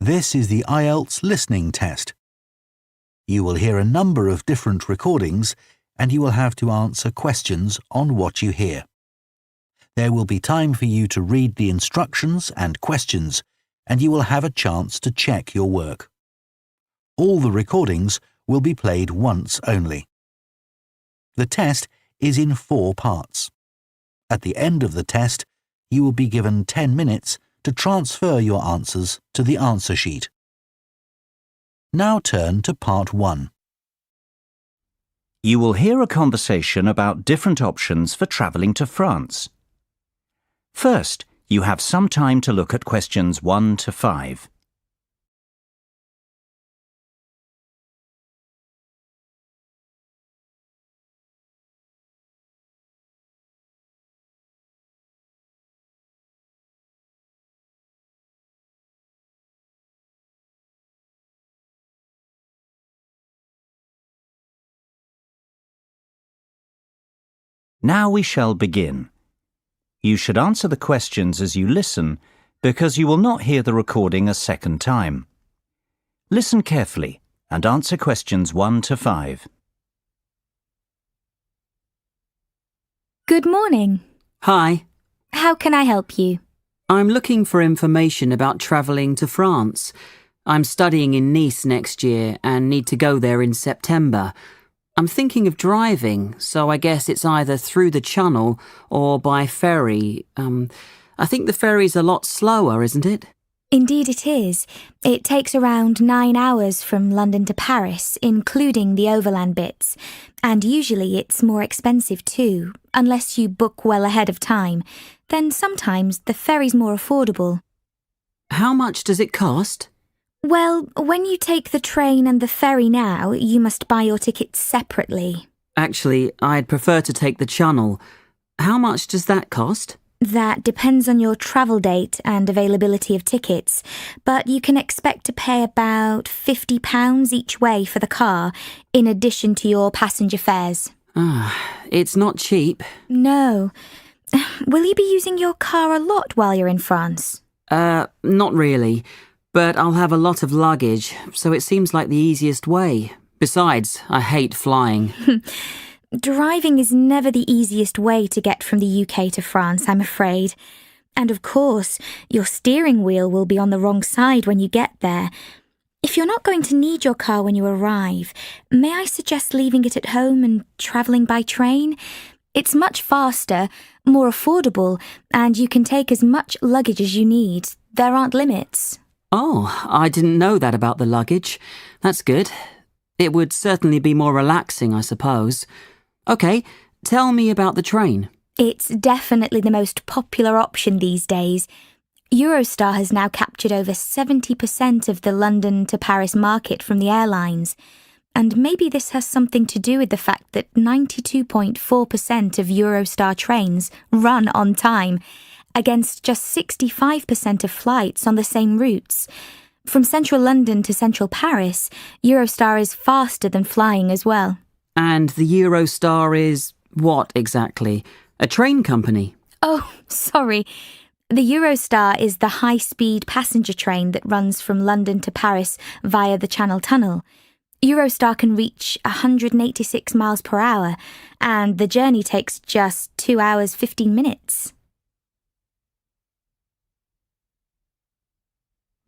This is the Ielts listening test. You will hear a number of different recordings and you will have to answer questions on what you hear. There will be time for you to read the instructions and questions, and you will have a chance to check your work. All the recordings will be played once only. The test is in 4 parts. At the end of the test, you will be given 10 minutes to transfer your answers to the answer sheet. Now turn to part 1. You will hear a conversation about different options for travelling to France. First, you have some time to look at questions 1 to 5. Now we shall begin. You should answer the questions as you listen, because you will not hear the recording a second time. Listen carefully and answer questions 1 to 5. Good morning. Hi, How can I help you? I'm looking for information about travelling to France. I'm studying in Nice next year and need to go there in September. I'm thinking of driving, so I guess it's either through the Channel or by ferry. I think the ferry's a lot slower, isn't it? Indeed it is. It takes around 9 hours from London to Paris, including the overland bits. And usually it's more expensive too, unless you book well ahead of time. Then sometimes the ferry's more affordable. How much does it cost? Well, when you take the train and the ferry now, you must buy your tickets separately. Actually, I'd prefer to take the Channel. How much does that cost? That depends on your travel date and availability of tickets, but you can expect to pay about £50 each way for the car, in addition to your passenger fares. It's not cheap. No. Will you be using your car a lot while you're in France? Not really. But I'll have a lot of luggage, so it seems like the easiest way. Besides, I hate flying. Driving is never the easiest way to get from the UK to France, I'm afraid. And of course, your steering wheel will be on the wrong side when you get there. If you're not going to need your car when you arrive, may I suggest leaving it at home and travelling by train? It's much faster, more affordable, and you can take as much luggage as you need. There aren't limits. Oh, I didn't know that about the luggage. That's good. It would certainly be more relaxing, I suppose. OK, tell me about the train. It's definitely the most popular option these days. Eurostar has now captured over 70% of the London to Paris market from the airlines. And maybe this has something to do with the fact that 92.4% of Eurostar trains run on time, against just 65% of flights on the same routes. From central London to central Paris, Eurostar is faster than flying as well. And the Eurostar is what exactly? A train company? Oh, sorry. The Eurostar is the high-speed passenger train that runs from London to Paris via the Channel Tunnel. Eurostar can reach 186 miles per hour, and the journey takes just 2 hours 15 minutes.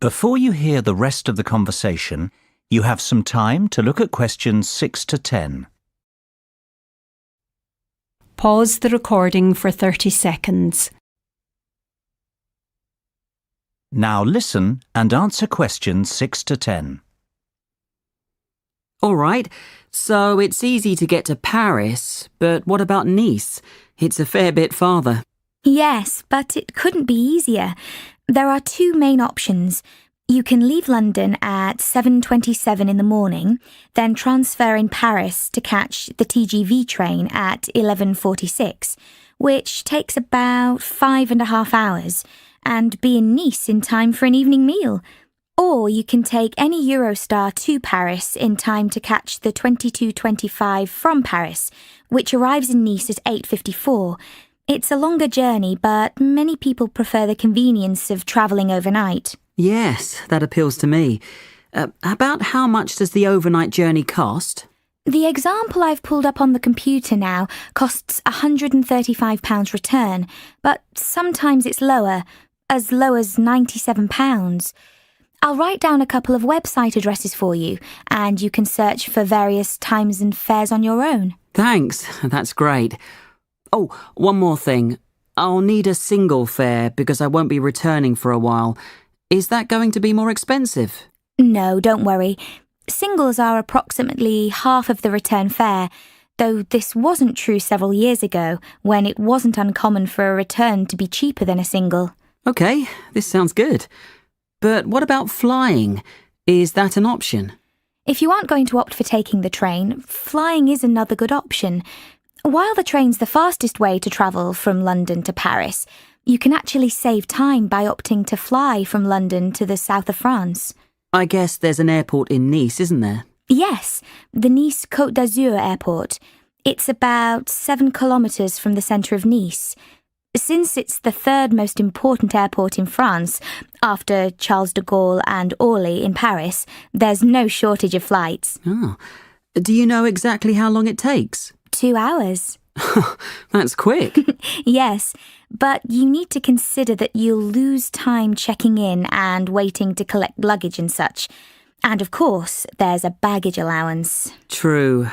Before you hear the rest of the conversation, you have some time to look at questions 6 to 10. Pause the recording for 30 seconds. Now listen and answer questions 6 to 10. All right, so it's easy to get to Paris, but what about Nice? It's a fair bit farther. Yes, but it couldn't be easier. There are 2 main options. You can leave London at 7:27 in the morning, then transfer in Paris to catch the TGV train at 11:46, which takes about 5.5 hours, and be in Nice in time for an evening meal. Or you can take any Eurostar to Paris in time to catch the 22:25 from Paris, which arrives in Nice at 8:54. It's a longer journey, but many people prefer the convenience of travelling overnight. Yes, that appeals to me. About how much does the overnight journey cost? The example I've pulled up on the computer now costs £135 return, but sometimes it's lower, as low as £97. I'll write down a couple of website addresses for you, and you can search for various times and fares on your own. Thanks, that's great. Oh, one more thing. I'll need a single fare because I won't be returning for a while. Is that going to be more expensive? No, don't worry. Singles are approximately half of the return fare, though this wasn't true several years ago, when it wasn't uncommon for a return to be cheaper than a single. Okay, this sounds good. But what about flying? Is that an option? If you aren't going to opt for taking the train, flying is another good option. While the train's the fastest way to travel from London to Paris, you can actually save time by opting to fly from London to the south of France. I guess there's an airport in Nice, isn't there? Yes, the Nice Côte d'Azur airport. It's about 7 kilometres from the centre of Nice. Since it's the third most important airport in France, after Charles de Gaulle and Orly in Paris, there's no shortage of flights. Oh. Do you know exactly how long it takes? 2 hours. That's quick. Yes, but you need to consider that you'll lose time checking in and waiting to collect luggage and such. And of course, there's a baggage allowance. True.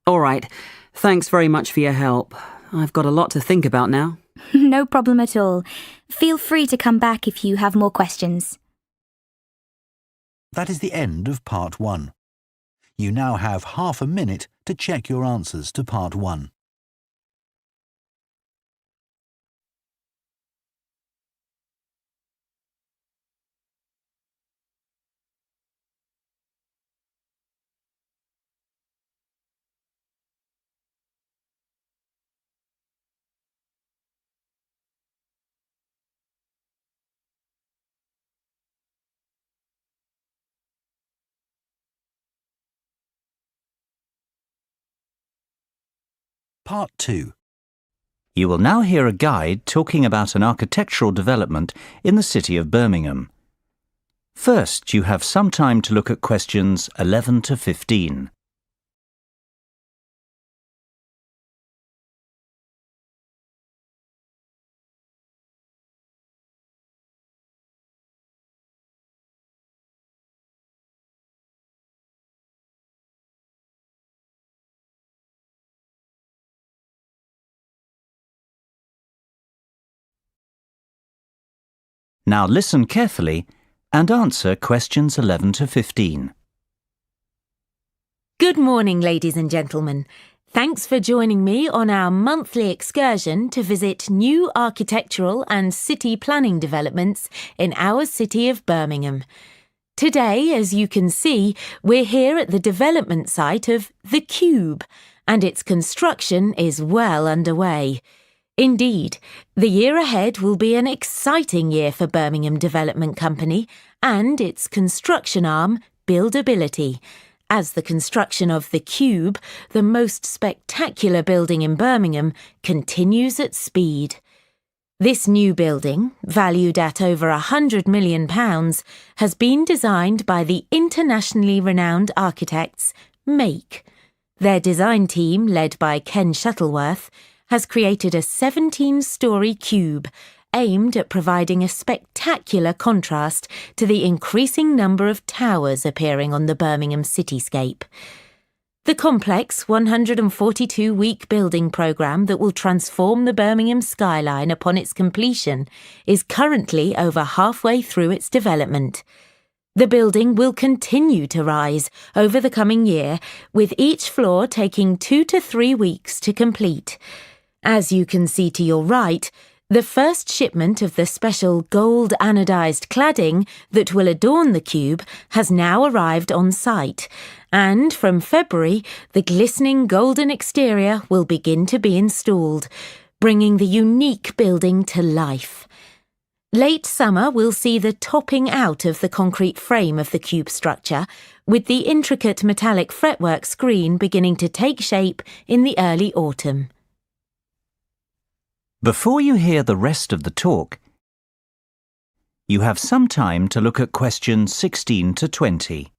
All right. Thanks very much for your help. I've got a lot to think about now. No problem at all. Feel free to come back if you have more questions. That is the end of Part 1. You now have half a minute to check your answers to Part 1. Part 2. You will now hear a guide talking about an architectural development in the city of Birmingham. First, you have some time to look at questions 11 to 15. Now listen carefully and answer questions 11 to 15. Good morning, ladies and gentlemen. Thanks for joining me on our monthly excursion to visit new architectural and city planning developments in our city of Birmingham. Today, as you can see, we're here at the development site of The Cube, and its construction is well underway. Indeed, the year ahead will be an exciting year for Birmingham Development Company and its construction arm, Buildability, as the construction of The Cube, the most spectacular building in Birmingham, continues at speed. This new building, valued at over £100 million, has been designed by the internationally renowned architects Make. Their design team, led by Ken Shuttleworth, has created a 17-storey cube aimed at providing a spectacular contrast to the increasing number of towers appearing on the Birmingham cityscape. The complex 142-week building programme that will transform the Birmingham skyline upon its completion is currently over halfway through its development. The building will continue to rise over the coming year, with each floor taking 2 to 3 weeks to complete. As you can see to your right, the first shipment of the special gold anodised cladding that will adorn the cube has now arrived on site, and from February, the glistening golden exterior will begin to be installed, bringing the unique building to life. Late summer will see the topping out of the concrete frame of the cube structure, with the intricate metallic fretwork screen beginning to take shape in the early autumn. Before you hear the rest of the talk, You have some time to look at questions 16 to 20.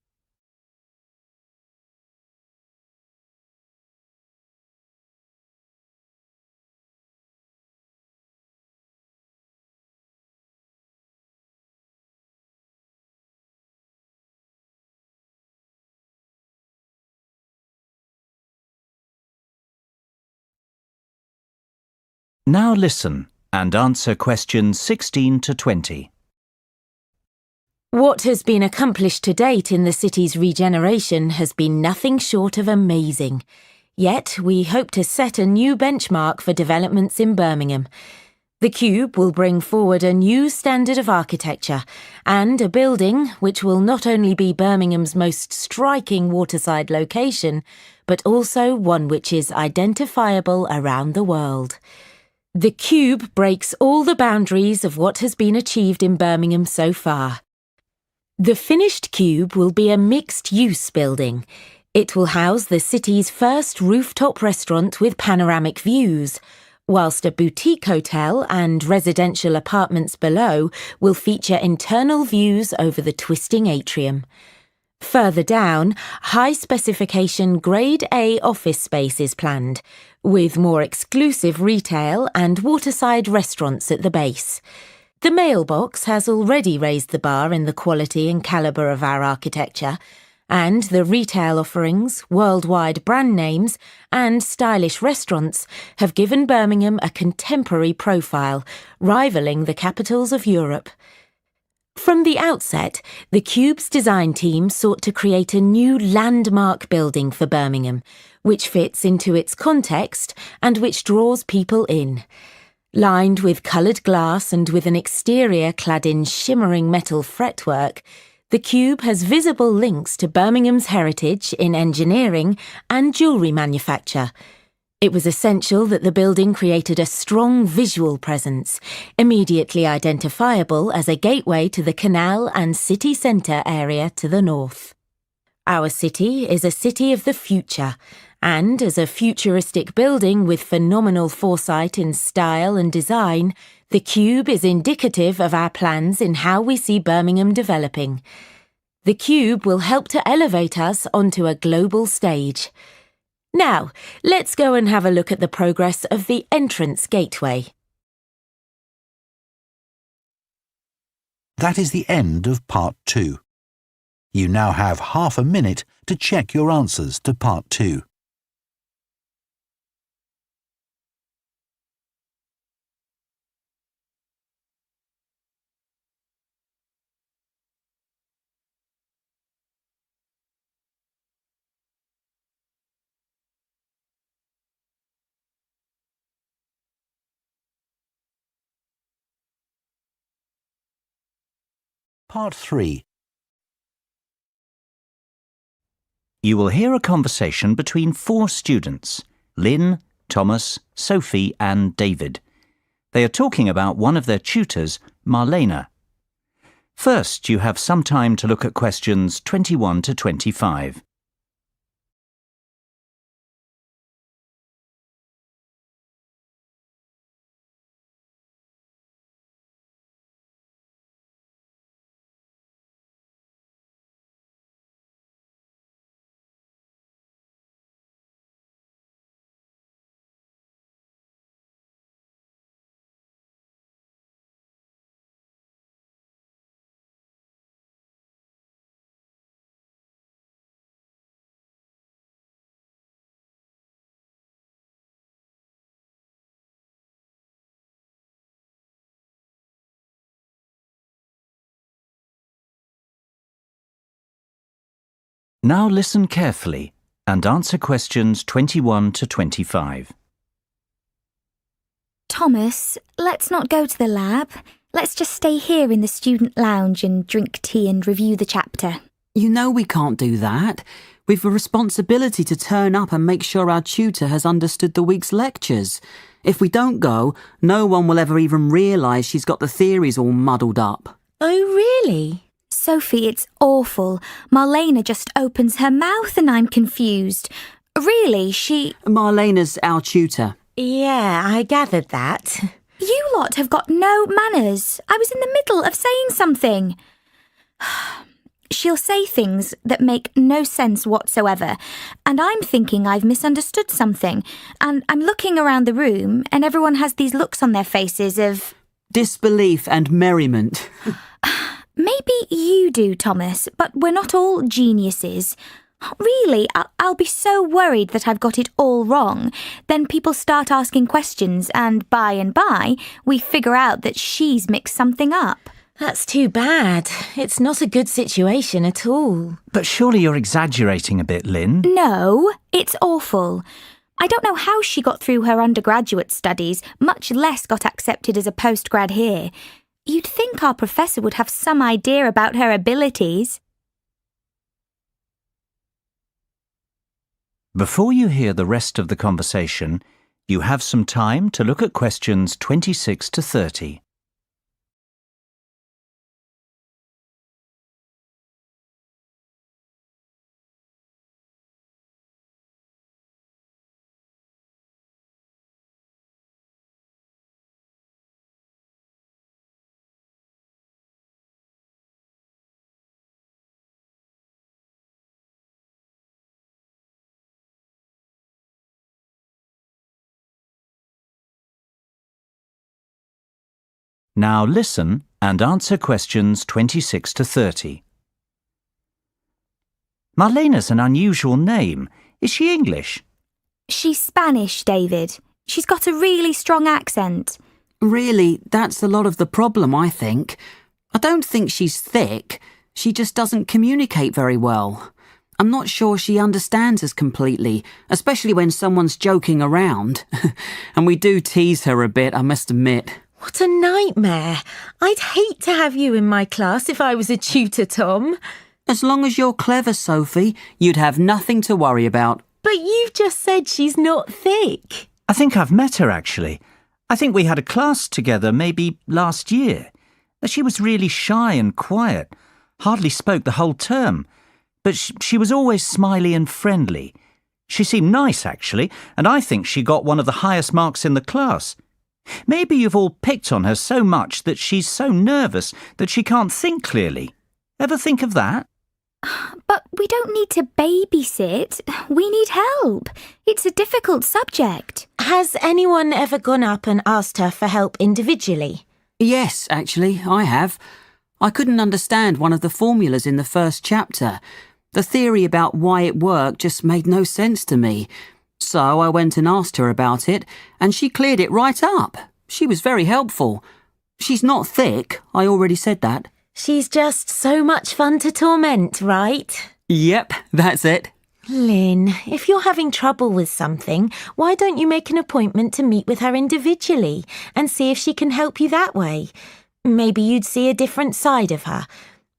Now listen and answer questions 16 to 20. What has been accomplished to date in the city's regeneration has been nothing short of amazing. Yet we hope to set a new benchmark for developments in Birmingham. The Cube will bring forward a new standard of architecture and a building which will not only be Birmingham's most striking waterside location, but also one which is identifiable around the world. The Cube breaks all the boundaries of what has been achieved in Birmingham so far. The finished Cube will be a mixed-use building. It will house the city's first rooftop restaurant with panoramic views, whilst a boutique hotel and residential apartments below will feature internal views over the twisting atrium. Further down, high-specification Grade A office space is planned, with more exclusive retail and waterside restaurants at the base. The mailbox has already raised the bar in the quality and calibre of our architecture, and the retail offerings, worldwide brand names, and stylish restaurants have given Birmingham a contemporary profile, rivalling the capitals of Europe. From the outset, the Cube's design team sought to create a new landmark building for Birmingham, which fits into its context and which draws people in. Lined with coloured glass and with an exterior clad in shimmering metal fretwork, the Cube has visible links to Birmingham's heritage in engineering and jewellery manufacture. It was essential that the building created a strong visual presence, immediately identifiable as a gateway to the canal and city centre area to the north. Our city is a city of the future, and as a futuristic building with phenomenal foresight in style and design, the Cube is indicative of our plans in how we see Birmingham developing. The Cube will help to elevate us onto a global stage. Now, let's go and have a look at the progress of the entrance gateway. That is the end of Part 2. You now have half a minute to check your answers to Part 2. Part 3. You will hear a conversation between 4 students, Lynn, Thomas, Sophie and David. They are talking about one of their tutors, Marlena. First, you have some time to look at questions 21 to 25. Now listen carefully and answer questions 21 to 25. Thomas, let's not go to the lab. Let's just stay here in the student lounge and drink tea and review the chapter. You know we can't do that. We've a responsibility to turn up and make sure our tutor has understood the week's lectures. If we don't go, no one will ever even realise she's got the theories all muddled up. Oh, really? Sophie, it's awful. Marlena just opens her mouth and I'm confused. Really, Marlena's our tutor. Yeah, I gathered that. You lot have got no manners. I was in the middle of saying something. She'll say things that make no sense whatsoever, and I'm thinking I've misunderstood something, and I'm looking around the room, and everyone has these looks on their faces of... disbelief and merriment. Maybe you do, Thomas, but we're not all geniuses. Really, I'll be so worried that I've got it all wrong. Then people start asking questions, and by, we figure out that she's mixed something up. That's too bad. It's not a good situation at all. But surely you're exaggerating a bit, Lynn. No, it's awful. I don't know how she got through her undergraduate studies, much less got accepted as a postgrad here. You'd think our professor would have some idea about her abilities. Before you hear the rest of the conversation, you have some time to look at questions 26 to 30. Now listen and answer questions 26 to 30. Marlena's an unusual name. Is she English? She's Spanish, David. She's got a really strong accent. Really, that's a lot of the problem, I think. I don't think she's thick. She just doesn't communicate very well. I'm not sure she understands us completely, especially when someone's joking around. And we do tease her a bit, I must admit. What a nightmare. I'd hate to have you in my class if I was a tutor, Tom. As long as you're clever, Sophie, you'd have nothing to worry about. But you've just said she's not thick. I think I've met her, actually. I think we had a class together maybe last year. She was really shy and quiet, hardly spoke the whole term. But she was always smiley and friendly. She seemed nice, actually, and I think she got one of the highest marks in the class. Maybe you've all picked on her so much that she's so nervous that she can't think clearly. Ever think of that? But we don't need to babysit. We need help. It's a difficult subject. Has anyone ever gone up and asked her for help individually? Yes, actually, I have. I couldn't understand one of the formulas in the first chapter. The theory about why it worked just made no sense to me. So I went and asked her about it, and she cleared it right up. She was very helpful. She's not thick, I already said that. She's just so much fun to torment, right? Yep, that's it. Lynn, if you're having trouble with something, why don't you make an appointment to meet with her individually and see if she can help you that way? Maybe you'd see a different side of her.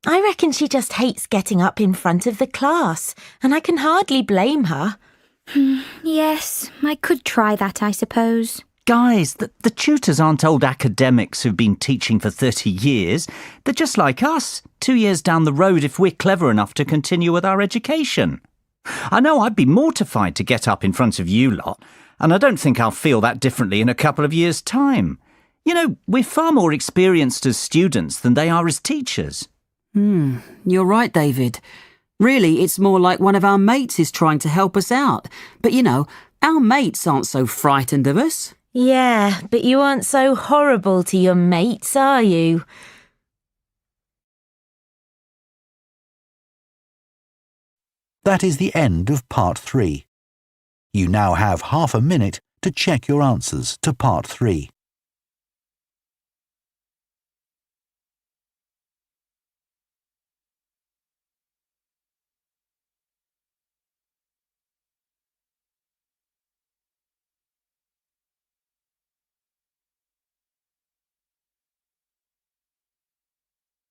I reckon she just hates getting up in front of the class, and I can hardly blame her. Yes, I could try that, I suppose. Guys, the tutors aren't old academics who've been teaching for 30 years. They're just like us, 2 years down the road if we're clever enough to continue with our education. I know I'd be mortified to get up in front of you lot, and I don't think I'll feel that differently in a couple of years' time. You know, we're far more experienced as students than they are as teachers. You're right, David. Really, it's more like one of our mates is trying to help us out. But you know, our mates aren't so frightened of us. Yeah, but you aren't so horrible to your mates, are you? That is the end of part 3. You now have half a minute to check your answers to part 3.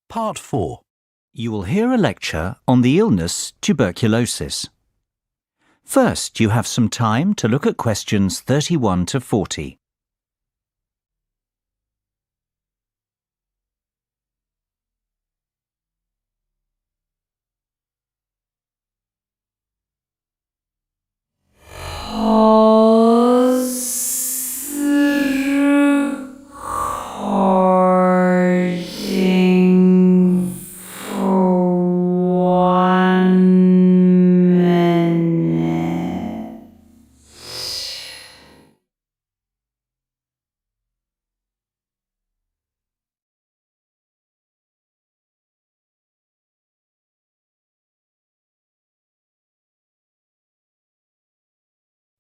Part 4. You will hear a lecture on the illness tuberculosis. First, you have some time to look at questions 31 to 40.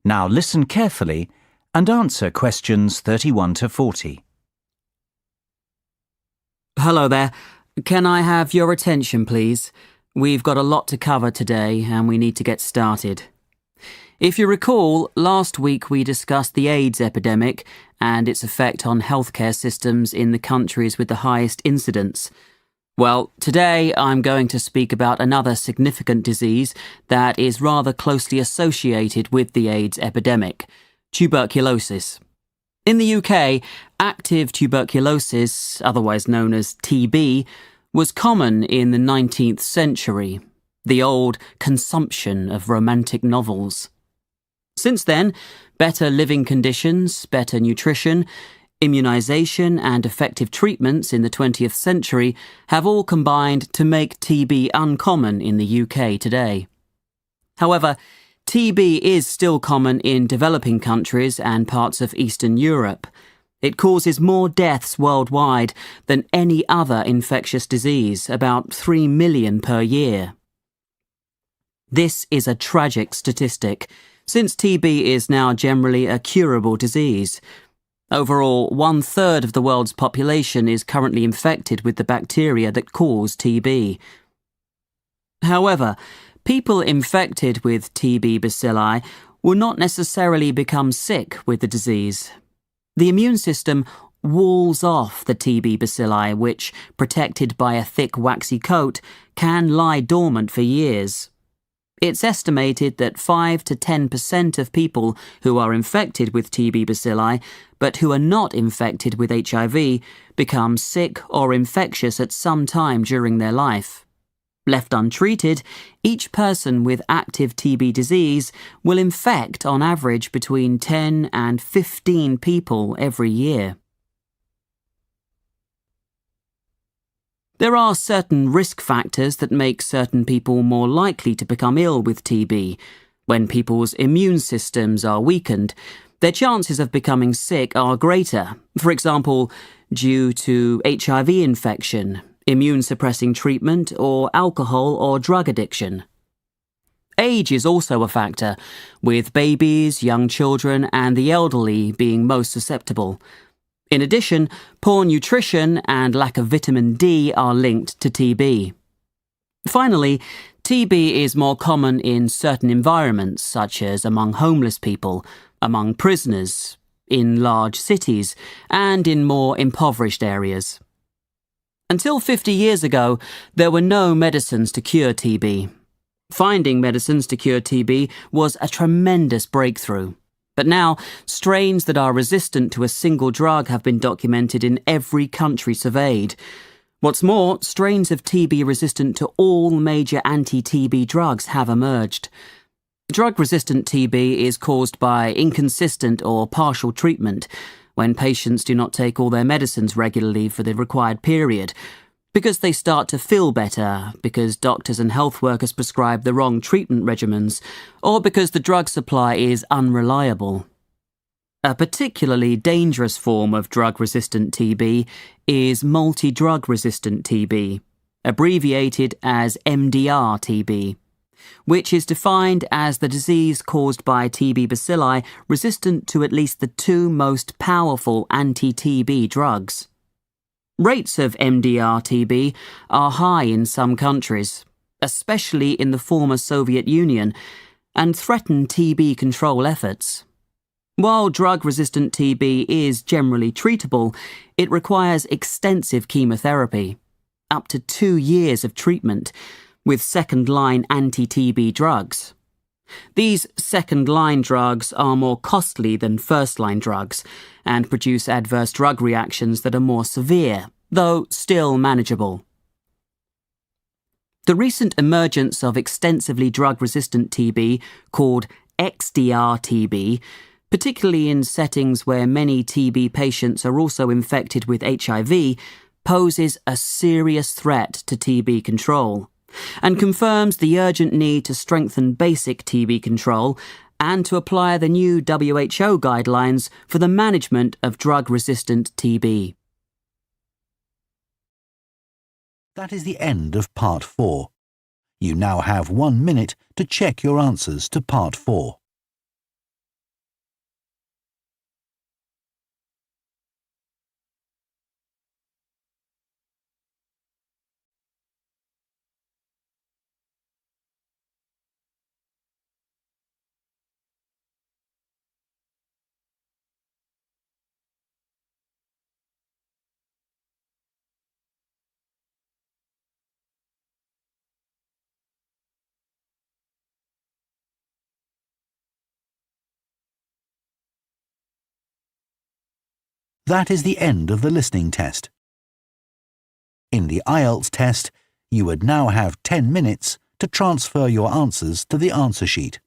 Now listen carefully and answer questions 31 to 40. Hello there. Can I have your attention, please? We've got a lot to cover today and we need to get started. If you recall, last week we discussed the AIDS epidemic and its effect on healthcare systems in the countries with the highest incidence. Well, today I'm going to speak about another significant disease that is rather closely associated with the AIDS epidemic: tuberculosis. In the UK, active tuberculosis, otherwise known as TB, was common in the 19th century, the old consumption of romantic novels. Since then, better living conditions, better nutrition, immunisation and effective treatments in the 20th century have all combined to make TB uncommon in the UK today. However, TB is still common in developing countries and parts of Eastern Europe. It causes more deaths worldwide than any other infectious disease, about 3 million per year. This is a tragic statistic, since TB is now generally a curable disease. Overall, 1/3 of the world's population is currently infected with the bacteria that cause TB. However, people infected with TB bacilli will not necessarily become sick with the disease. The immune system walls off the TB bacilli, which, protected by a thick waxy coat, can lie dormant for years. It's estimated that 5 to 10% of people who are infected with TB bacilli, but who are not infected with HIV, become sick or infectious at some time during their life. Left untreated, each person with active TB disease will infect on average between 10 and 15 people every year. There are certain risk factors that make certain people more likely to become ill with TB. When people's immune systems are weakened, their chances of becoming sick are greater, for example, due to HIV infection, immune-suppressing treatment, or alcohol or drug addiction. Age is also a factor, with babies, young children, and the elderly being most susceptible. In addition, poor nutrition and lack of vitamin D are linked to TB. Finally, TB is more common in certain environments, such as among homeless people, among prisoners, in large cities, and in more impoverished areas. Until 50 years ago, there were no medicines to cure TB. Finding medicines to cure TB was a tremendous breakthrough. But now, strains that are resistant to a single drug have been documented in every country surveyed. What's more, strains of TB resistant to all major anti-TB drugs have emerged. Drug-resistant TB is caused by inconsistent or partial treatment, when patients do not take all their medicines regularly for the required period, because they start to feel better, because doctors and health workers prescribe the wrong treatment regimens, or because the drug supply is unreliable. A particularly dangerous form of drug-resistant TB is multi-drug-resistant TB, abbreviated as MDR-TB, which is defined as the disease caused by TB bacilli resistant to at least the 2 most powerful anti-TB drugs. Rates of MDR-TB are high in some countries, especially in the former Soviet Union, and threaten TB control efforts. While drug-resistant TB is generally treatable, it requires extensive chemotherapy, up to 2 years of treatment, with second-line anti-TB drugs. These second-line drugs are more costly than first-line drugs and produce adverse drug reactions that are more severe, though still manageable. The recent emergence of extensively drug-resistant TB, called XDR-TB, particularly in settings where many TB patients are also infected with HIV, poses a serious threat to TB control, and confirms the urgent need to strengthen basic TB control and to apply the new WHO guidelines for the management of drug-resistant TB. That is the end of Part 4. You now have 1 minute to check your answers to Part 4. That is the end of the listening test. In the Ielts test, you would now have 10 minutes to transfer your answers to the answer sheet.